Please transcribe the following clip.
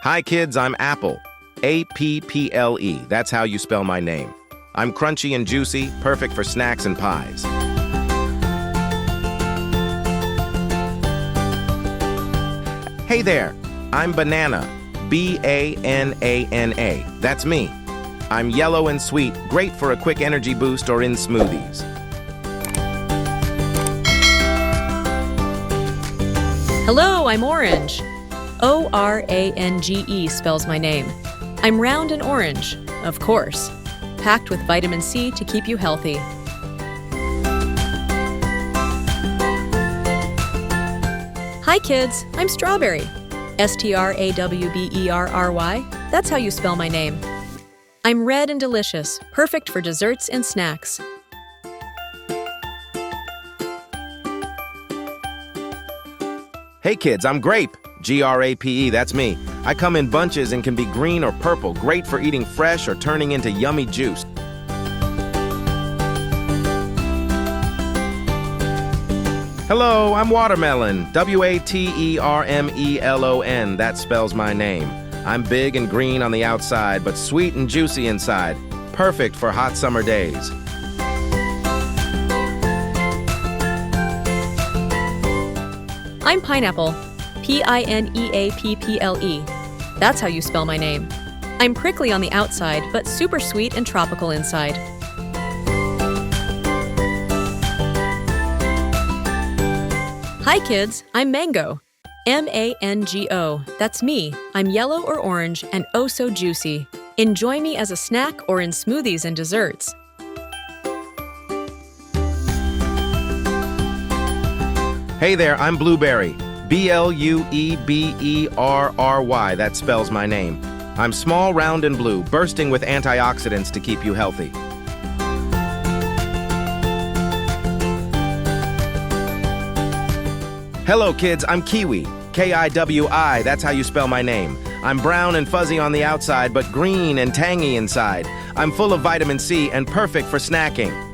Hi kids, I'm Apple. A-P-P-L-E, that's how you spell my name. I'm crunchy and juicy, perfect for snacks and pies. Hey there, I'm Banana. B-A-N-A-N-A, that's me. I'm yellow and sweet, great for a quick energy boost or in smoothies. Hello, I'm Orange. O-R-A-N-G-E spells my name. I'm round and orange, of course, packed with vitamin C to keep you healthy. Hi kids, I'm Strawberry. S-T-R-A-W-B-E-R-R-Y, that's how you spell my name. I'm red and delicious, perfect for desserts and snacks. Hey kids, I'm Grape. G-R-A-P-E, that's me. I come in bunches and can be green or purple, great for eating fresh or turning into yummy juice. Hello, I'm Watermelon. W-A-T-E-R-M-E-L-O-N, that spells my name. I'm big and green on the outside, but sweet and juicy inside. Perfect for hot summer days. I'm Pineapple. P-I-N-E-A-P-P-L-E. That's how you spell my name. I'm prickly on the outside, but super sweet and tropical inside. Hi kids, I'm Mango. M-A-N-G-O, that's me. I'm yellow or orange and oh so juicy. Enjoy me as a snack or in smoothies and desserts. Hey there, I'm Blueberry. B-L-U-E-B-E-R-R-Y, that spells my name. I'm small, round, and blue, bursting with antioxidants to keep you healthy. Hello kids, I'm Kiwi. K-I-W-I, that's how you spell my name. I'm brown and fuzzy on the outside, but green and tangy inside. I'm full of vitamin C and perfect for snacking.